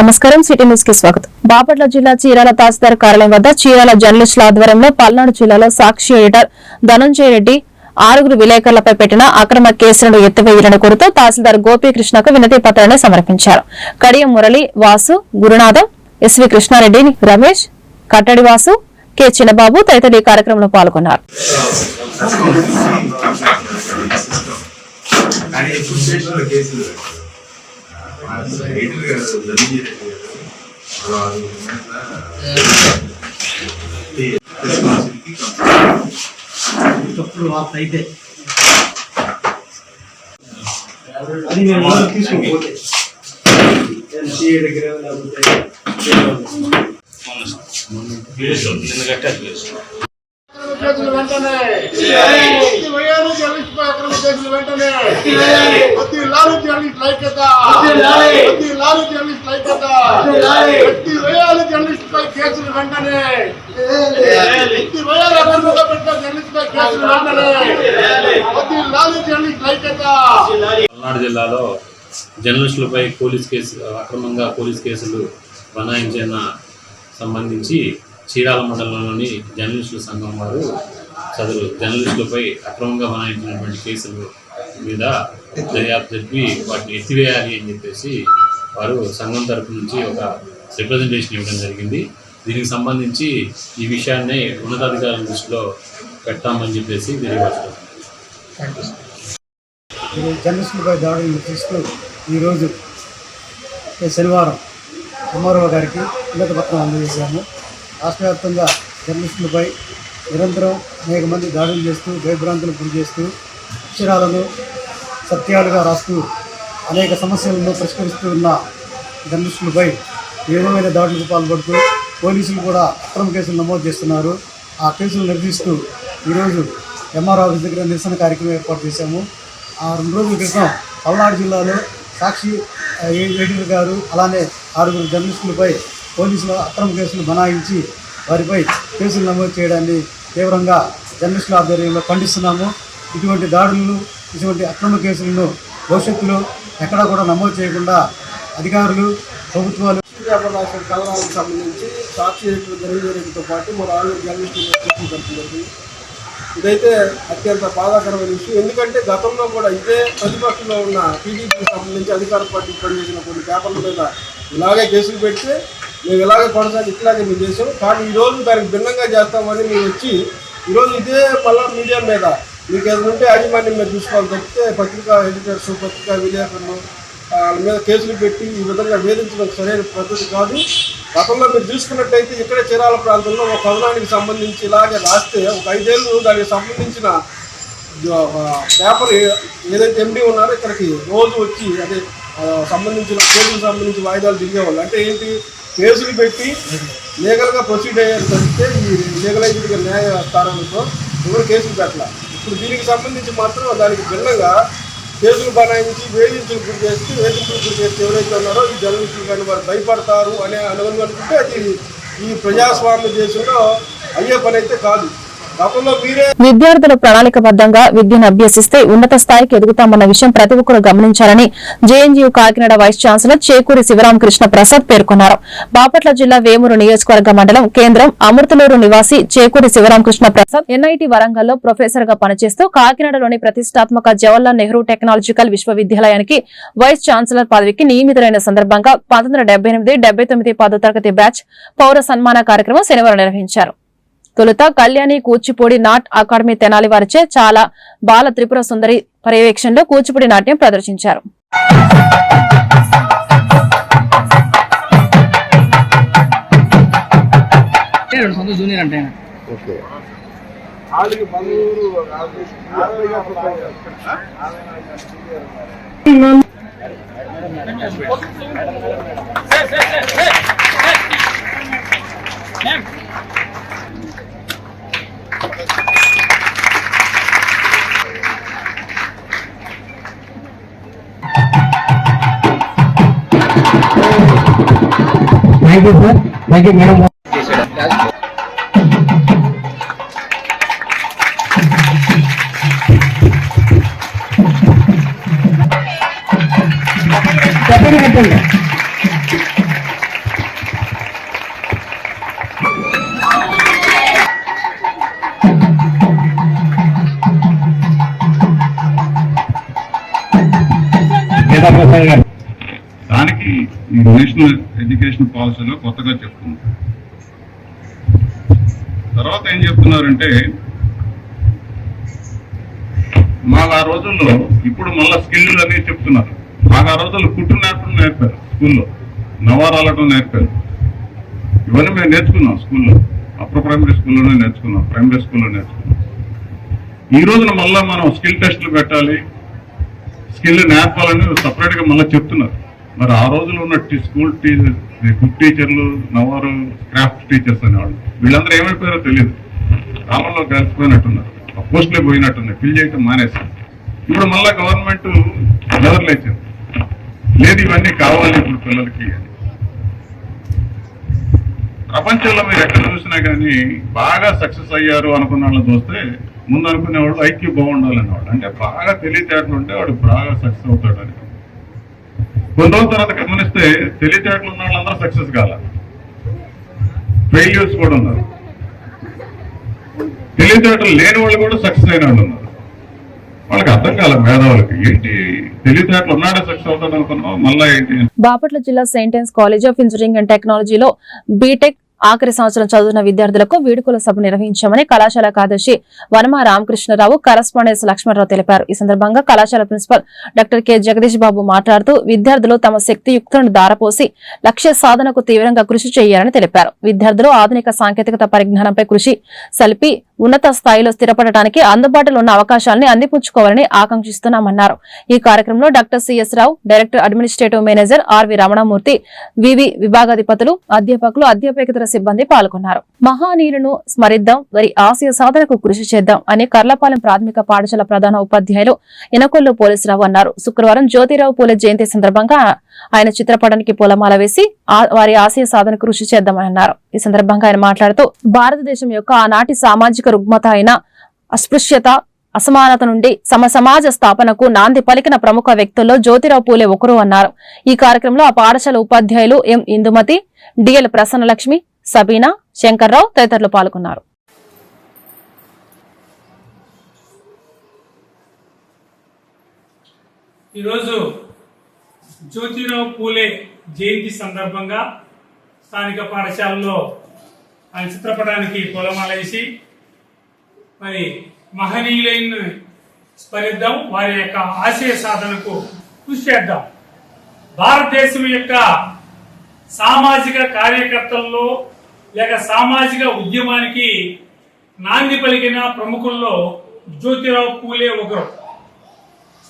నమస్కారం city news కి స్వాగతం. బాపట్ల జిల్లా చీరాల తహసీల్దార్ కార్యాలయం వద్ద చీరాల జర్నలిస్టుల ఆధ్వర్యంలో పల్నాడు జిల్లాలో సాక్షి ఎడిటర్ ధనంజయ రెడ్డి 6 విలేకరులపై పెట్టిన అక్రమ కేసులను ఎత్తివేయాలని కోరుతూ తహసీల్దార్ గోపీకృష్ణకు వినతి పత్రాన్ని సమర్పించారు. కడియం మురళి, వాసు, గురునాథం, ఎస్వి కృష్ణారెడ్డి, రమేష్, కట్టడి వాసు, కె చిన్నబాబు తదితరులు ఈ కార్యక్రమంలో పాల్గొన్నారు. తప్పుడు వార్త అయితే అది మేము తీసుకోకపోతే దగ్గర పల్నాడు జిల్లాలో జర్నలిస్టులపై అక్రమంగా పోలీస్ కేసులు బనాయించిన సంబంధించి చీరాల మండలంలోని జర్నలిస్టుల సంఘం వారు సదరు జర్నలిస్టులపై అక్రమంగా బనాయించినటువంటి కేసుల మీద దర్యాప్తు జరిపి వాటిని ఎత్తివేయాలి అని చెప్పేసి వారు సంఘం తరపు నుంచి ఒక రిప్రజెంటేషన్ ఇవ్వడం జరిగింది. దీనికి సంబంధించి ఈ విషయాన్ని ఉన్నతాధికారుల దృష్టిలో పెట్టామని చెప్పేసి తెలియవచ్చు. జర్నలిస్టులపై దాడులు నిర్వహిస్తూ ఈరోజు శనివారం ఎంఆర్ఓ గారికి వినతి పత్రం అందజేశాము. రాష్ట్ర వ్యాప్తంగా జర్నలిస్టులపై నిరంతరం అనేక మంది దాడులు చేస్తూ భయభ్రాంతులకు గురి చేస్తూ అక్షరాలను సత్యాలుగా రాస్తూ అనేక సమస్యలను పరిష్కరిస్తూ ఉన్న జర్నలిస్టులపై ఏ విధమైన దాడులకు పాల్పడుతూ పోలీసులు కూడా అక్రమ కేసులు నమోదు చేస్తున్నారు. ఆ కేసులు నిర్వహిస్తూ ఈరోజు ఎంఆర్ ఆఫీస్ దగ్గర నిరసన కార్యక్రమం ఏర్పాటు చేశాము. ఆ 2 రోజుల క్రితం పల్నాడు జిల్లాలో సాక్షి ఎడిటర్ గారు అలానే 6 జర్నలిస్టులపై పోలీసులు అక్రమ కేసులు బనాయించి వారిపై కేసులు నమోదు చేయడాన్ని తీవ్రంగా జర్నలిస్టుల ఆధ్వర్యంలో ఖండిస్తున్నాము. ఇటువంటి దాడులను, ఇటువంటి అక్రమ కేసులను భవిష్యత్తులో ఎక్కడా కూడా నమోదు చేయకుండా అధికారులు, ప్రభుత్వాలు కథనాలకు సంబంధించి సాక్షి ఎడిటర్ ధనంజయ పాటు మరో 6 జర్నలిస్టులు జరుగుతుంది. ఇదైతే అత్యంత బాధాకరమైన విషయం. ఎందుకంటే గతంలో కూడా ఇదే ప్రతిపక్షంలో ఉన్న టీడీపీకి సంబంధించి అధికార పార్టీ పనిచేసిన కొన్ని పేపర్ల మీద ఇలాగే కేసులు పెడితే మేము ఇలాగే ఇట్లాగే మేము చేసాం. కానీ ఈరోజు దానికి భిన్నంగా చేస్తామని మేము వచ్చి ఈరోజు ఇదే మళ్ళా మీడియా మీద మీకు ఏదైనా ఉంటే యాజమాన్యం మీద చూసుకోవాలి తప్పితే పత్రికా ఎడిటర్స్, పత్రికా విలేకరులు వాళ్ళ మీద కేసులు పెట్టి ఈ విధంగా వేధించడం సరైన పద్ధతి కాదు. గతంలో మీరు చూసుకున్నట్టయితే ఇక్కడ చీరాల ప్రాంతంలో ఒక కథనానికి సంబంధించి ఇలాగే రాస్తే ఒక 5 ఏళ్ళు దానికి సంబంధించిన పేపర్ ఏదైతే ఎండీ ఉన్నారో ఇక్కడికి రోజు వచ్చి అదే సంబంధించిన కేసులకు సంబంధించి వాయిదాలు తిరిగేవాళ్ళు. అంటే ఏంటి, కేసులు పెట్టి లీగల్గా ప్రొసీడ్ అయ్యారు తప్పితే ఈ లీగలైజ్డ్గా న్యాయ స్థానాలతో ఎవరు కేసులు పెట్టాలి. ఇప్పుడు దీనికి సంబంధించి మాత్రం దానికి భిన్నంగా కేసులు బనాయించి వేధింపులు గురి చేస్తే ఎవరైతే ఉన్నారో ఈ జర్నలిస్టులు కానీ వారు భయపడతారు అనే అనుకుంటే అది ఈ ప్రజాస్వామ్య దేశంలో అయ్యే పని అయితే కాదు. విద్యార్థులు ప్రణాళికబద్దంగా విద్యను అభ్యసిస్తే ఉన్నత స్థాయికి ఎదుగుతామన్న విషయం ప్రతి ఒక్కరూ గమనించాలని జేఎన్జీయూ కాకినాడ వైస్ ఛాన్సలర్ చేకూరి శివరామకృష్ణ ప్రసాద్ పేర్కొన్నారు. బాపట్ల జిల్లా వేమూరు నియోజకవర్గ మండలం కేంద్రం అమృతలూరు నివాసి చేకూరి శివరామకృష్ణ ప్రసాద్ ఎన్ఐటి వరంగల్లో ప్రొఫెసర్ గా పనిచేస్తూ కాకినాడలోని ప్రతిష్టాత్మక జవహర్లాల్ నెహ్రూ టెక్నాలజికల్ విశ్వవిద్యాలయానికి వైస్ ఛాన్సలర్ పదవికి నియమితులైన సందర్భంగా 1978-79 10వ తరగతి బ్యాచ్ పౌర సన్మాన కార్యక్రమం శనివారం నిర్వహించారు. తొలుత కళ్యాణి కూచిపూడి నాట్ అకాడమీ తెనాలి వారిచే చాలా బాల త్రిపుర సుందరి పర్యవేక్షణలో కూచిపూడి నాట్యం ప్రదర్శించారు. Thank you, sir. Thank you, madam. చెప్పండి దానికి ఈ నేషనల్ ఎడ్యుకేషన్ పాలసీలో కొత్తగా చెప్తున్నారు. తర్వాత ఏం చెప్తున్నారంటే మాకు ఆ రోజుల్లో ఇప్పుడు మళ్ళా స్కిల్ అని చెప్తున్నారు. మాకు ఆ రోజుల్లో కుట్టు నేర్పారు స్కూల్లో, నవారాలటం నేర్పారు. ఇవన్నీ మేము నేర్చుకున్నాం స్కూల్లో, అప్పర్ ప్రైమరీ స్కూల్లోనే నేర్చుకున్నాం, ప్రైమరీ స్కూల్లో నేర్చుకున్నాం. ఈ రోజున మళ్ళా మనం స్కిల్ టెస్టులు పెట్టాలి, స్కిల్ నేర్పాలని సపరేట్గా మళ్ళీ చెప్తున్నారు. మరి ఆ రోజుల్లో ఉన్న స్కూల్ కుక్ టీచర్లు, నవారు క్రాఫ్ట్ టీచర్స్ అనేవాళ్ళు, వీళ్ళందరూ ఏమైపోయారో తెలియదు. కాలంలో కలిసిపోయినట్టున్నారు, ఆ పోస్టులే పోయినట్టున్నాయి, ఫిల్ చేయటం మానేశారు. ఇప్పుడు మళ్ళీ గవర్నమెంట్ నిద్రలేచింది, లేదు ఇవన్నీ కావాలి ఇప్పుడు పిల్లలకి అని. ప్రపంచంలో మీరు ఎక్కడ చూసినా కానీ బాగా సక్సెస్ అయ్యారు అనుకున్న వాళ్ళని చూస్తే ముందు అనుకునేవాడు ఐక్యూ బాగుండాలనేవాడు, అంటే బాగా తెలివితేటలు ఉంటే వాడు బాగా సక్సెస్ అవుతాడని. కొన్ని రోజుల తర్వాత గమనిస్తే తెలివితేటలు ఉన్న వాళ్ళందరూ సక్సెస్ కాల, ఫెయిల్యూర్స్ కూడా ఉన్నారు. తెలివితేటలు లేని వాళ్ళు కూడా సక్సెస్ అయిన వాళ్ళు ఉన్నారు. వాళ్ళకి అర్థం కాల, మేధావులకి ఏంటి తెలివితేటలు ఉన్నాడే సక్సెస్ అవుతాడు అనుకున్నాం, మళ్ళా ఏంటి. బాపట్ల జిల్లా సెయింటెన్స్ కాలేజ్ ఆఫ్ ఇంజనీరింగ్ అండ్ టెక్నాలజీలో బీటెక్ ఆఖరి సంవత్సరం చదువుతున్న విద్యార్థులకు వీడుకోల సభ నిర్వహించామని కళాశాల కార్యదర్శి వనమా రామకృష్ణరావు, కరస్పాండెంట్స్ లక్ష్మణరావు తెలిపారు. ఈ సందర్భంగా కళాశాల ప్రిన్సిపల్ డాక్టర్ కె జగదీష్ బాబు మాట్లాడుతూ విద్యార్థులు తమ శక్తియుక్తులను దారపోసి లక్ష్య సాధనకు తీవ్రంగా కృషి చేయాలని తెలిపారు. విద్యార్థులు ఆధునిక సాంకేతికత పరిజ్ఞానంపై కృషి సల్పి ఉన్నత స్థాయిలో స్థిరపడటానికి అందుబాటులో ఉన్న అవకాశాలను అందిపుచ్చుకోవాలని ఆకాంక్షిస్తున్నామన్నారు. ఈ కార్యక్రమంలో doctor CS Rao, director administrative manager RV Ramanamurthy, వివి విభాగాధిపతులు, అధ్యాపకులు, అధ్యాపకేతర సిబ్బంది పాల్గొన్నారు. మహానీయులను స్మరిద్దాం, వారి ఆశయ సాధనకు కృషి చేద్దాం అని కర్లపాలెం ప్రాథమిక పాఠశాల ప్రధాన ఉపాధ్యాయులు ఎనకొల్లు పోలీసురావు అన్నారు. శుక్రవారం జ్యోతిరావు పూలే జయంతి సందర్భంగా ఆయన చిత్రపటానికి పూలమాల వేసి వారి ఆశయ సాధన కృషి చేద్దామని అన్నారు. ఈ సందర్భంగా ఆయన మాట్లాడుతూ భారతదేశం యొక్క ఆనాటి సామాజిక రుగ్మత అయిన అస్పృశ్యత, అసమానత నుండి సమాజ స్థాపనకు నాంది పలికిన ప్రముఖ వ్యక్తుల్లో జ్యోతిరావు పూలే ఒకరు అన్నారు. ఈ కార్యక్రమంలో ఆ పాఠశాల ఉపాధ్యాయులు ఎం ఇందుమతి, డిఎల్ ప్రసన్నలక్ష్మి, సబీనా, శంకర్రావు తదితరులు పాల్గొన్నారు. ఈరోజు జ్యోతిరావు పూలే జయంతి సందర్భంగా స్థానిక పాఠశాలలో ఆయన చిత్రపటానికి పూలమాల వేసి మరి మహనీయులైన స్మరిద్దాం, వారి యొక్క ఆశయ సాధనకు కృషి చేద్దాం. భారతదేశం యొక్క సామాజిక కార్యకర్తల్లో లేక సామాజిక ఉద్యమానికి నాంది పలికిన ప్రముఖుల్లో జ్యోతిరావు పూలే ఒకరు.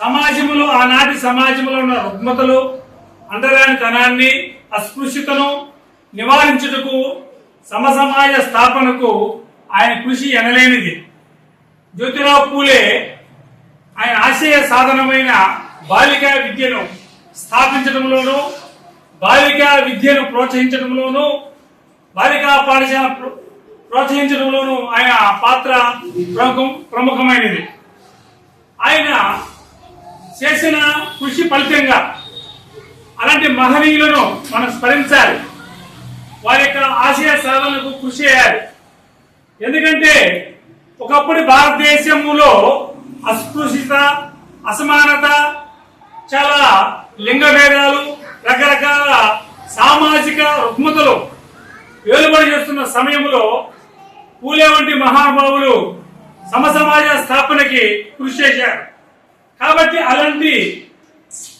సమాజంలో ఆనాటి సమాజంలో ఉన్న రుగ్మతలు, అంటరానితనాన్ని, అస్పృశ్యతను నివారించుటకు, సమసమాజ స్థాపనకు ఆయన కృషి ఎనలేనిది. జ్యోతిరావు పూలే ఆయన ఆశయ సాధనమైన బాలికా విద్యను స్థాపించడంలోనూ, బాలికా విద్యను ప్రోత్సహించడంలోనూ, బాలికా పాఠశాల ప్రోత్సహించడంలోనూ ఆయన పాత్ర ప్రముఖమైనది. ఆయన చేసిన కృషి ఫలితంగా అలాంటి మహనీయులను మనం స్మరించాలి, వారి యొక్క ఆశయ సాధనకు కృషి చేయాలి. ఎందుకంటే ఒకప్పుడు భారతదేశంలో అస్పృశ్యత, అసమానత, చాలా లింగ భేదాలు, రకరకాల సామాజిక రుగ్మతలు వెలువడి చేస్తున్న సమయంలో పూలే వంటి మహానుభావులు సమసమాజ స్థాపనకి కృషి చేశారు. కాబట్టి అలాంటి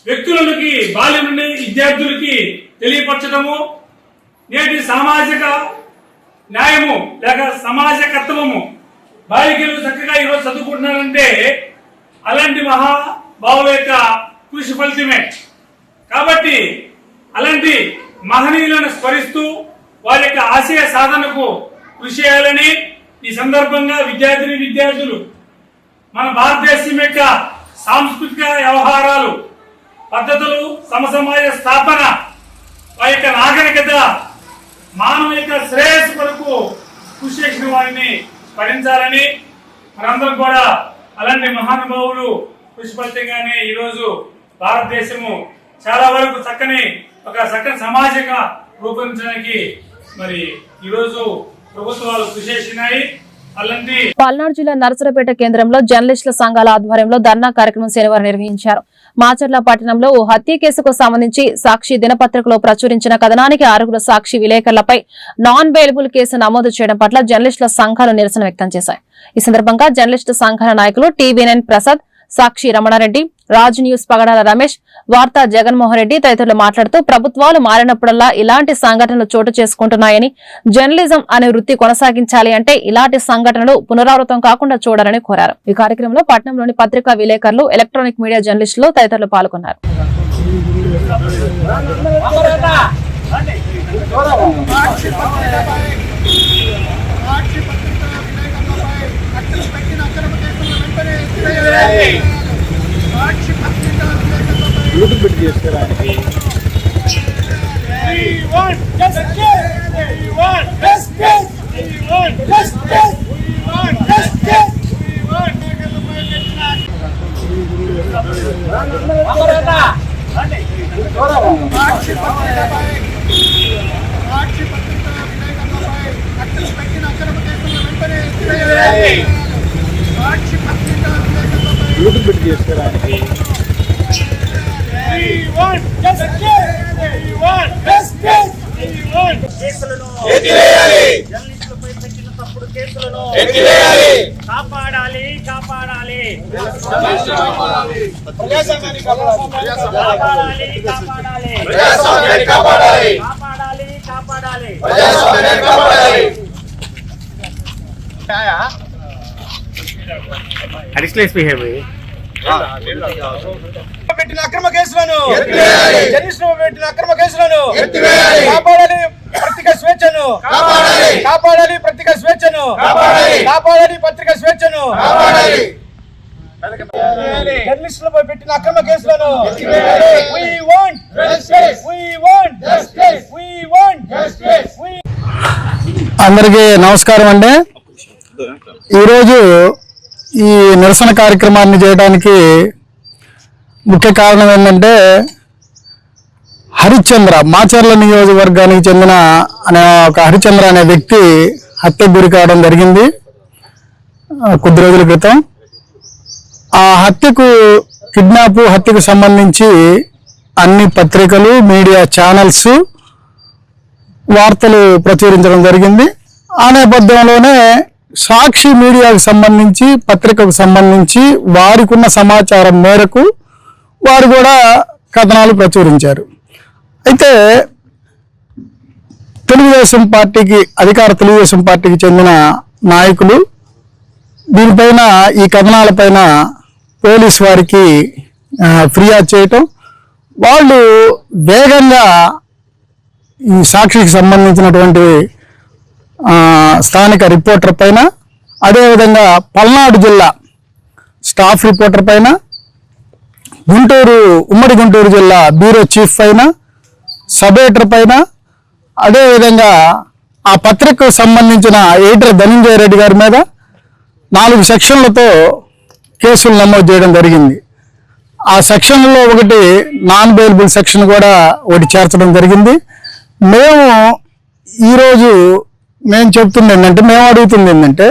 వ్యక్తులకి, బాల్యం నుండి విద్యార్థులకి తెలియపరచడము, నేటి సామాజిక న్యాయము లేక సమాజ కర్తవ్యము, బాలికలు చక్కగా ఈరోజు చదువుకుంటున్నారంటే అలాంటి మహాభావుల యొక్క కృషి ఫలితమే. కాబట్టి అలాంటి మహనీయులను స్మరిస్తూ వారి యొక్క ఆశయ సాధనకు కృషి చేయాలని ఈ సందర్భంగా విద్యార్థులు మన భారతదేశం యొక్క సాంస్కృతిక వ్యవహారాలు, పద్ధతులు, సమసమాజ స్థాపన, వారి యొక్క నాగరికత, మానవ యొక్క శ్రేయస్సు కొరకు కృషి చేసిన వారిని స్మరించాలని, మనందరం కూడా అలాంటి మహానుభావులు కృషి ఫలితంగానే ఈరోజు భారతదేశము చాలా వరకు చక్కని సమాజంగా రూపొందించడానికి మరి ఈరోజు ప్రభుత్వాలు కృషి చేసినాయి. పల్నాడు జిల్లా నరసరావుపేట కేంద్రంలో జర్నలిస్టుల సంఘాల ఆధ్వర్యంలో ధర్నా కార్యక్రమం శనివారం నిర్వహించారు. మాచర్ల పట్టణంలో ఓ హత్య కేసుకు సంబంధించి సాక్షి దినపత్రికలో ప్రచురించిన కథనానికి 6 సాక్షి విలేకరులపై నాన్ బెయిలబుల్ కేసు నమోదు చేయడం పట్ల జర్నలిస్టుల సంఘాలు నిరసన వ్యక్తం చేశాయి. ఈ సందర్భంగా జర్నలిస్టు సంఘాల నాయకులు టీవీ9 ప్రసాద్, సాక్షి రమణారెడ్డి, రాజ్ న్యూస్ పగడాల రమేష్, వార్తా జగన్మోహన్ రెడ్డి తదితరులు మాట్లాడుతూ ప్రభుత్వాలు మారినప్పుడల్లా ఇలాంటి సంఘటనలు చోటు చేసుకుంటున్నాయని, జర్నలిజం అనే వృత్తి కొనసాగించాలి అంటే ఇలాంటి సంఘటనలు పునరావృతం కాకుండా చూడాలని కోరారు. ఈ కార్యక్రమంలో పట్టణంలోని పత్రికా విలేకరులు, ఎలక్ట్రానిక్ మీడియా జర్నలిస్టులు తదితరులు పాల్గొన్నారు. జర్నలిస్టులపై పెట్టిన తప్పుడు కేసులను కాపాడాలి కాపాడాలి కాపాడాలి కాపాడాలి కాపాడాలి కాపాడాలి. అడిషనల్ బిహేవియర్ పెట్టిన అక్రమ కేసులను జర్నలిస్టులు పెట్టిన అక్రమ కేసులను కాపాడాలి. పత్రిక స్వేచ్ఛను కాపాడాలి. పత్రిక స్వేచ్ఛను కాపాడాలి. పత్రిక స్వేచ్ఛను జర్నలిస్టులపై పెట్టిన అక్రమ కేసులను అందరికీ నమస్కారం అండి. ఈరోజు ఈ నిరసన కార్యక్రమాన్ని చేయడానికి ముఖ్య కారణం ఏంటంటే, హరిశ్చంద్ర మాచర్ల నియోజకవర్గానికి చెందిన ఒక హరిశ్చంద్ర అనే వ్యక్తి హత్యకు గురి కావడం జరిగింది కొద్ది రోజుల క్రితం. ఆ హత్యకు సంబంధించి అన్ని పత్రికలు, మీడియా ఛానల్స్ వార్తలు ప్రచురించడం జరిగింది. ఆ నేపథ్యంలోనే సాక్షి మీడియాకు సంబంధించి, పత్రికకు సంబంధించి వారికి ఉన్న సమాచారం మేరకు వారు కూడా కథనాలు ప్రచురించారు. అయితే అధికార తెలుగుదేశం పార్టీకి చెందిన నాయకులు దీనిపైన, ఈ కథనాలపైన పోలీసు వారికి ఫిర్యాదు చేయటం, వాళ్ళు వేగంగా ఈ సాక్షికి సంబంధించినటువంటి స్థానిక రిపోర్టర్ పైన, అదేవిధంగా పల్నాడు జిల్లా స్టాఫ్ రిపోర్టర్ పైన, ఉమ్మడి గుంటూరు జిల్లా బ్యూరో చీఫ్ పైన, సబ్ ఎడిటర్ పైన, అదేవిధంగా ఆ పత్రికకు సంబంధించిన ఎడిటర్ ధనంజయ రెడ్డి గారి మీద 4 సెక్షన్లతో కేసులు నమోదు చేయడం జరిగింది. ఆ సెక్షన్లో ఒకటి నాన్ బెయిలబుల్ సెక్షన్ కూడా ఒకటి చేర్చడం జరిగింది. ఈరోజు మేము అడుగుతుంది ఏంటంటే,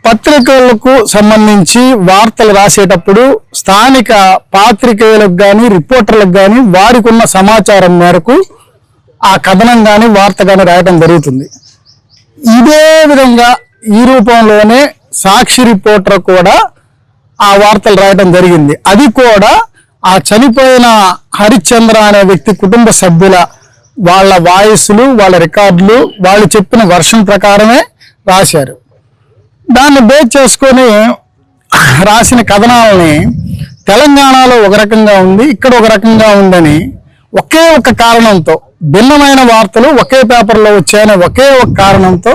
పత్రికలకు సంబంధించి వార్తలు రాసేటప్పుడు స్థానిక పాత్రికేయులకు కానీ, రిపోర్టర్లకు కానీ వారికి ఉన్న సమాచారం మేరకు ఆ కథనం కానీ, వార్త కానీ రాయడం జరుగుతుంది. ఇదే విధంగా ఈ రూపంలోనే సాక్షి రిపోర్టర్ కూడా ఆ వార్తలు రాయడం జరిగింది. అది కూడా ఆ చనిపోయిన హరిశ్చంద్ర అనే వ్యక్తి కుటుంబ సభ్యుల వాళ్ళ వాయిస్లు, వాళ్ళ రికార్డులు, వాళ్ళు చెప్పిన వర్షన్ ప్రకారమే రాశారు. దాన్ని బేస్ చేసుకొని రాసిన కథనాలని తెలంగాణలో ఒక రకంగా ఉంది, ఇక్కడ ఒక రకంగా ఉందని ఒకే ఒక కారణంతో, భిన్నమైన వార్తలు ఒకే పేపర్లో వచ్చాయనే ఒకే ఒక కారణంతో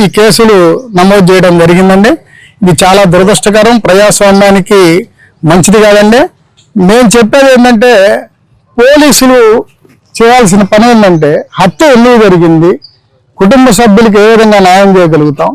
ఈ కేసులు నమోదు చేయడం జరిగిందండి. ఇది చాలా దురదృష్టకరం, ప్రజాస్వామ్యానికి మంచిది కాదండి. నేను చెప్పేది ఏంటంటే, పోలీసులు చేయాల్సిన పని ఏంటంటే, హత్య ఎందుకు జరిగింది, కుటుంబ సభ్యులకు ఏ విధంగా న్యాయం చేయగలుగుతాం,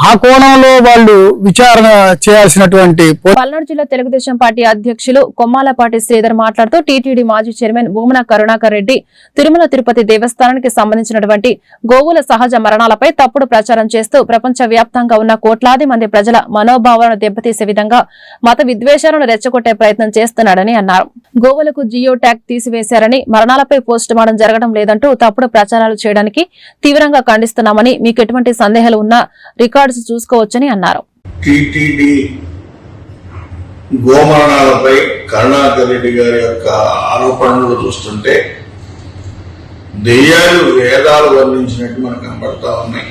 ఆ కోణంలో వాళ్ళు విచారణ చేయాల్సినటువంటి పల్నాడు జిల్లా తెలుగుదేశం పార్టీ అధ్యక్షులు కొమ్మాలపాటి శ్రీధర్ మాట్లాడుతూ టీటీడీ మాజీ చైర్మన్ భూమన కరుణాకర్ రెడ్డి తిరుమల తిరుపతి దేవస్థానానికి సంబంధించినటువంటి గోవుల సహజ మరణాలపై తప్పుడు ప్రచారం చేస్తూ ప్రపంచ వ్యాప్తంగా ఉన్న కోట్లాది మంది ప్రజల మనోభావాలను దెబ్బతీసే విధంగా మత విద్వేషాలను రెచ్చగొట్టే ప్రయత్నం చేస్తున్నాడని అన్నారు. గోవులకు జియో ట్యాగ్ తీసివేశారని, మరణాలపై పోస్ట్ మార్టం జరగడం లేదంటూ తప్పుడు ప్రచారాలు చేయడానికి తీవ్రంగా ఖండిస్తున్నామని, మీకు ఎటువంటి సందేహాలు ఉన్నా రికార్డ్స్ చూసుకోవచ్చని అన్నారు. టీటీడీ గోమరణాలపై కరుణాకర్ రెడ్డి గారి యొక్క ఆరోపణలు చూస్తుంటే దెయ్యాలు వేదాలు వర్ణించినట్టు మనకు కనబడతా ఉన్నాయి.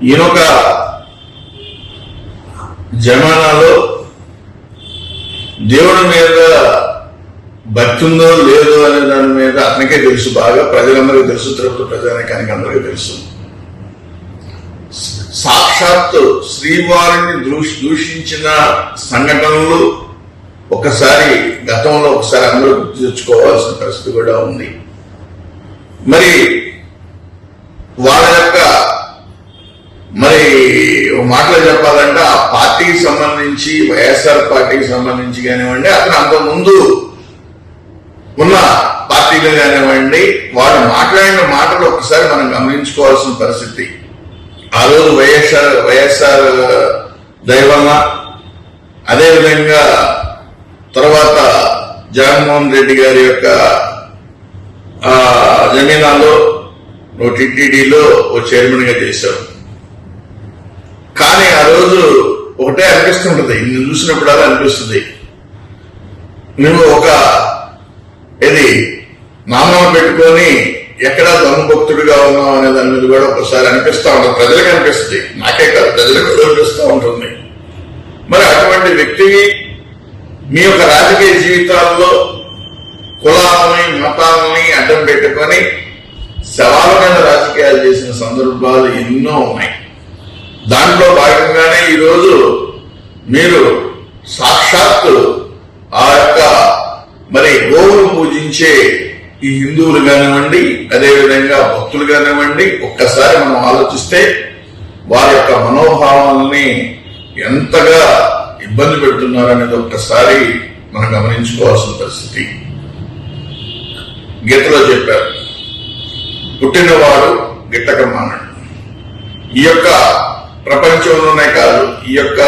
ఈయనొక జమానాలో దేవుడి మీద భక్తి ఉందో లేదో అనే దాని మీద అతనికే తెలుసు, బాగా ప్రజలందరికీ తెలుసు, తిరుపతి ప్రజానికానికి అందరికీ తెలుసు. సాక్షాత్తు శ్రీవారిని దూషించిన సంఘటనలు ఒకసారి గతంలో ఒకసారి అందరూ గుర్తు తెచ్చుకోవాల్సిన పరిస్థితి కూడా ఉంది. మరి వాళ్ళ యొక్క మాటలు చెప్పాలంటే ఆ పార్టీకి సంబంధించి, వైఎస్ఆర్ పార్టీకి సంబంధించి కానివ్వండి, అతను అంత ముందు ఉన్న పార్టీలు కానివ్వండి, వాళ్ళు మాట్లాడిన మాటలు ఒకసారి మనం గమనించుకోవాల్సిన పరిస్థితి. ఆ రోజు వైఎస్ఆర్ దైవన్న, అదేవిధంగా తర్వాత జగన్మోహన్ రెడ్డి గారి యొక్క జమీనాలో టీటీడీలో ఓ చైర్మన్ గా చేశారు. కానీ ఆ రోజు ఒకటే అనిపిస్తుంటది, నిన్ను చూసినప్పుడు అలా అనిపిస్తుంది, నువ్వు ఒక నామం పెట్టుకొని ఎక్కడా దొంగభక్తుడిగా ఉన్నావు అనే దాని మీద కూడా ఒకసారి అనిపిస్తూ ఉంటుంది. ప్రజలకు అనిపిస్తుంది, నాకే కాదు ప్రజలకు కూడా అనిపిస్తూ ఉంటుంది. మరి అటువంటి వ్యక్తిని మీ యొక్క రాజకీయ జీవితాల్లో కులాలని మతాలని అడ్డం పెట్టుకొని సవాలమైన రాజకీయాలు చేసిన సందర్భాలు ఎన్నో ఉన్నాయి. దాంట్లో భాగంగానే ఈరోజు మీరు సాక్షాత్తు ఆ యొక్క గోవును పూజించే ఈ హిందువులు కానివ్వండి, అదేవిధంగా భక్తులు కానివ్వండి, ఒక్కసారి మనం ఆలోచిస్తే వారి యొక్క మనోభావాలని ఎంతగా ఇబ్బంది పెడుతున్నారు అనేది ఒక్కసారి మనం గమనించుకోవాల్సిన పరిస్థితి. గీతలో చెప్పారు, పుట్టినవాడు గిట్టక మానడు. ఈ యొక్క ప్రపంచంలోనే కాదు, ఈ యొక్క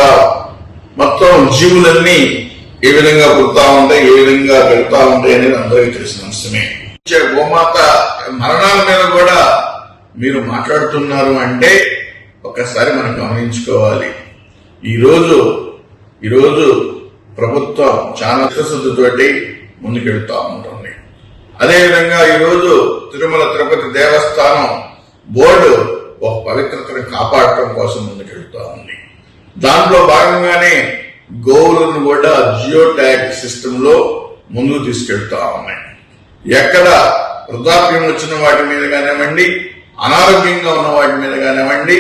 మొత్తం జీవులన్నీ ఏ విధంగా పుడతా ఉంటాయి, ఏ విధంగా పెడతా ఉంటాయి అనేది అందరికీ తెలిసిన అంశమే. గోమాత మరణాల మీద కూడా మీరు మాట్లాడుతున్నారు అంటే ఒకసారి మనం గమనించుకోవాలి. ఈరోజు ప్రభుత్వం చాలా చిత్తశుద్ధితోటి ముందుకెళ్తా ఉంటుంది. అదేవిధంగా ఈరోజు తిరుమల తిరుపతి దేవస్థానం బోర్డు ఒక పవిత్రతను కాపాడటం కోసం ముందుకెళ్తా ఉంది. దాంట్లో భాగంగానే గోవులను కూడా జియో ట్యాగ్ సిస్టమ్ లో ముందుకు తీసుకెళ్తా ఉన్నాయి. ఎక్కడ వృద్ధాప్యం వచ్చిన వాటి మీద కానివ్వండి, అనారోగ్యంగా ఉన్న వాటి మీద కానివ్వండి,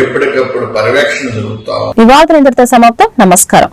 ఎప్పటికప్పుడు పర్యవేక్షణ జరుగుతా ఉంది. ఈ వార్తలు ఇంతటితో సమాప్తం. నమస్కారం.